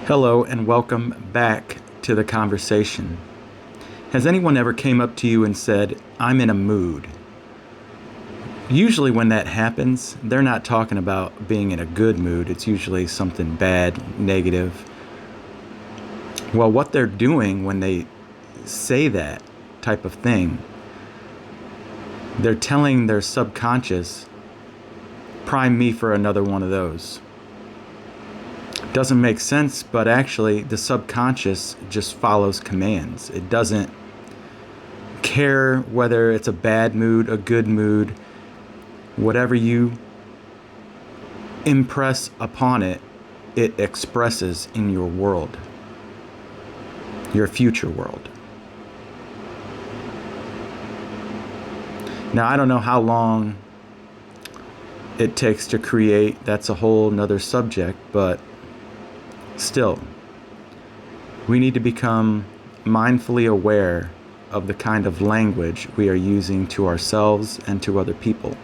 Hello and welcome back to the conversation. Has anyone ever came up to you and said, "I'm in a mood"? Usually when that happens, they're not talking about being in a good mood. It's usually something bad, negative. Well, what they're doing when they say that type of thing, they're telling their subconscious, "Prime me for another one of those." Doesn't make sense, but actually the subconscious just follows commands. It doesn't care whether it's a bad mood, a good mood. Whatever you impress upon it, it expresses in your world, your future world. Now, I don't know how long it takes to create. That's a whole nother subject, but still, we need to become mindfully aware of the kind of language we are using to ourselves and to other people.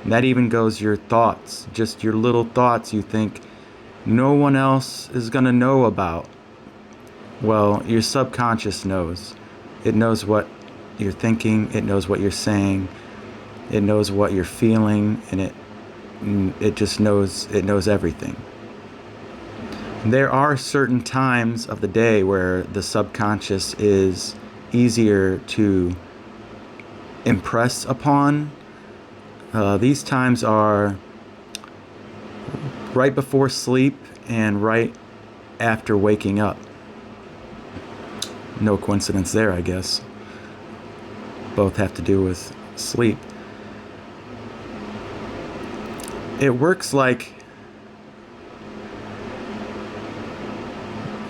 And that even goes your thoughts, just your little thoughts you think no one else is going to know about. Well, your subconscious knows. It knows what you're thinking, it knows what you're saying, it knows what you're feeling, and it just knows, it knows everything. There are certain times of the day where the subconscious is easier to impress upon. These times are right before sleep and right after waking up. No coincidence there, I guess. Both have to do with sleep. It works like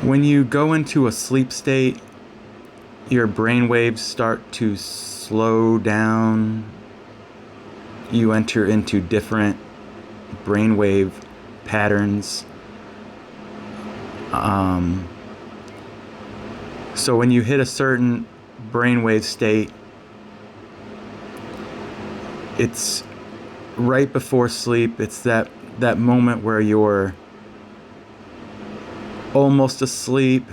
when you go into a sleep state, your brain waves start to slow down. You enter into different brainwave patterns. So when you hit a certain brainwave state, it's right before sleep. It's that moment where you're almost asleep.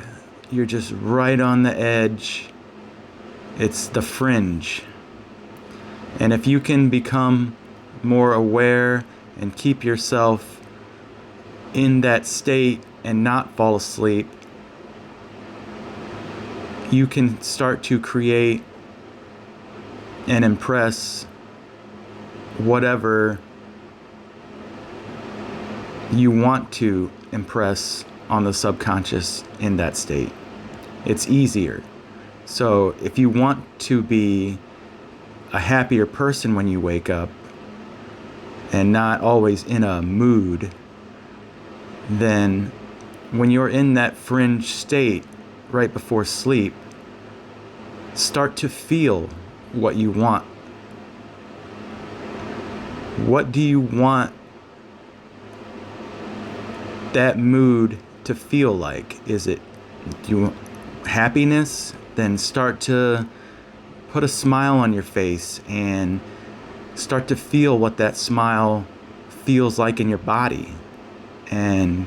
You're just right on the edge. It's the fringe. And if you can become more aware and keep yourself in that state and not fall asleep, you can start to create and impress whatever you want to impress on the subconscious in that state. It's easier. So if you want to be a happier person when you wake up and not always in a mood, then when you're in that fringe state right before sleep, start to feel what you want. What do you want that mood to feel like? Is it, do you want happiness? Then start to put a smile on your face and start to feel what that smile feels like in your body. And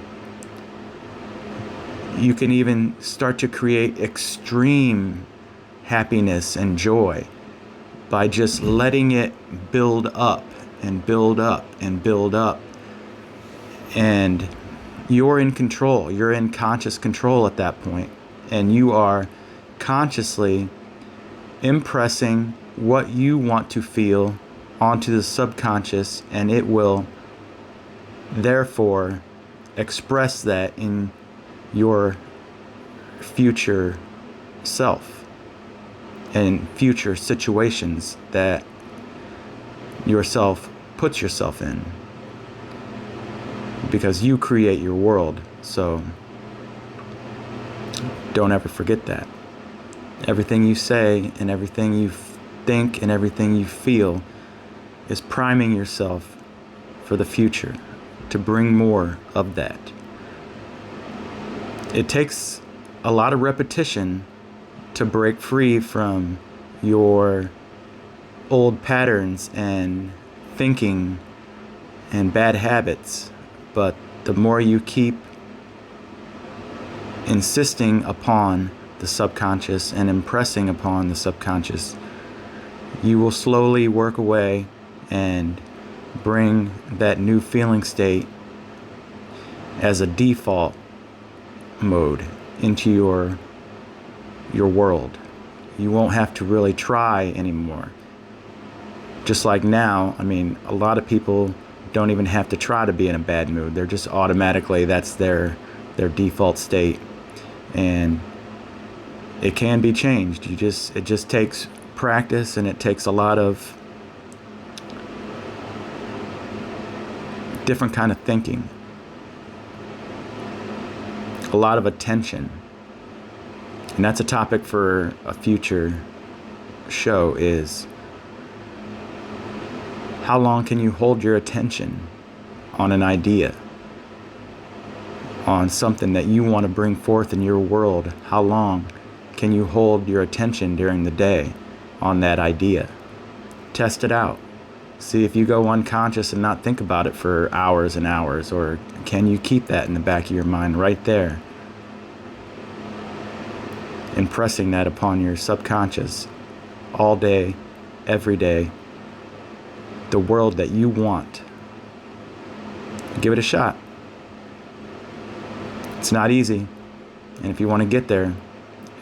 you can even start to create extreme happiness and joy by just letting it build up and build up and build up. And you're in control. You're in conscious control at that point. And you are consciously impressing what you want to feel onto the subconscious, and it will therefore express that in your future self and future situations that yourself puts yourself in, because you create your world. So don't ever forget that. Everything you say and everything you think and everything you feel is priming yourself for the future to bring more of that. It takes a lot of repetition to break free from your old patterns and thinking and bad habits, but the more you keep insisting upon the subconscious and impressing upon the subconscious, you will slowly work away and bring that new feeling state as a default mode into your world. You won't have to really try anymore. Just like now, I mean, a lot of people don't even have to try to be in a bad mood. They're just automatically, that's their default state. And it can be changed. It just takes practice, and it takes a lot of different kind of thinking, a lot of attention. And that's a topic for a future show, is how long can you hold your attention on an idea, on something that you want to bring forth in your world? How long can you hold your attention during the day on that idea? Test it out. See if you go unconscious and not think about it for hours and hours, or can you keep that in the back of your mind right there, impressing that upon your subconscious all day, every day, the world that you want. Give it a shot. It's not easy, and if you want to get there,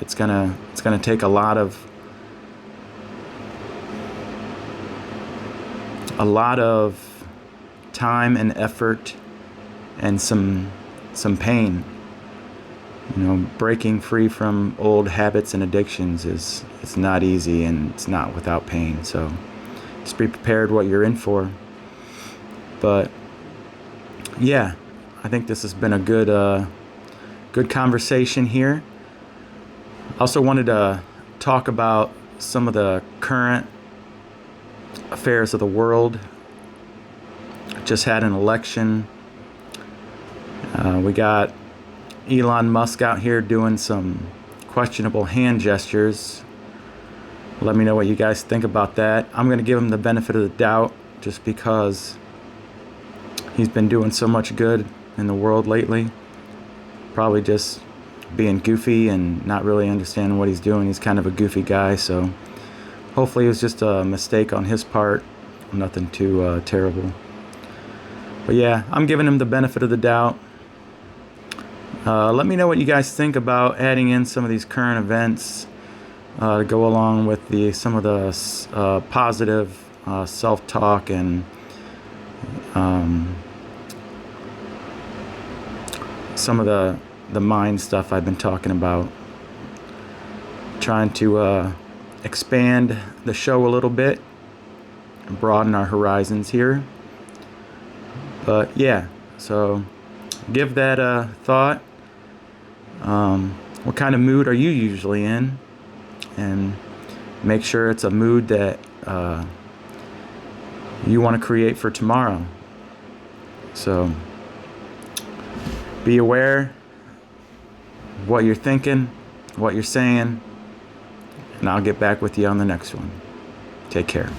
it's gonna take a lot of time and effort and some pain. You know, breaking free from old habits and addictions is not easy, and it's not without pain. So just be prepared what you're in for. But yeah, I think this has been a good conversation here. I also wanted to talk about some of the current affairs of the world. Just had an election. We got Elon Musk out here doing some questionable hand gestures. Let me know what you guys think about that. I'm going to give him the benefit of the doubt just because he's been doing so much good in the world lately. Probably just being goofy and not really understanding what he's doing. He's kind of a goofy guy, so hopefully it was just a mistake on his part. Nothing too terrible. But yeah, I'm giving him the benefit of the doubt. Let me know what you guys think about adding in some of these current events to go along with some of the positive self-talk and some of the mind stuff I've been talking about. Trying to expand the show a little bit and broaden our horizons here. But yeah, so give that a thought. What kind of mood are you usually in? And make sure it's a mood that you want to create for tomorrow. So be aware of what you're thinking, what you're saying, and I'll get back with you on the next one. Take care.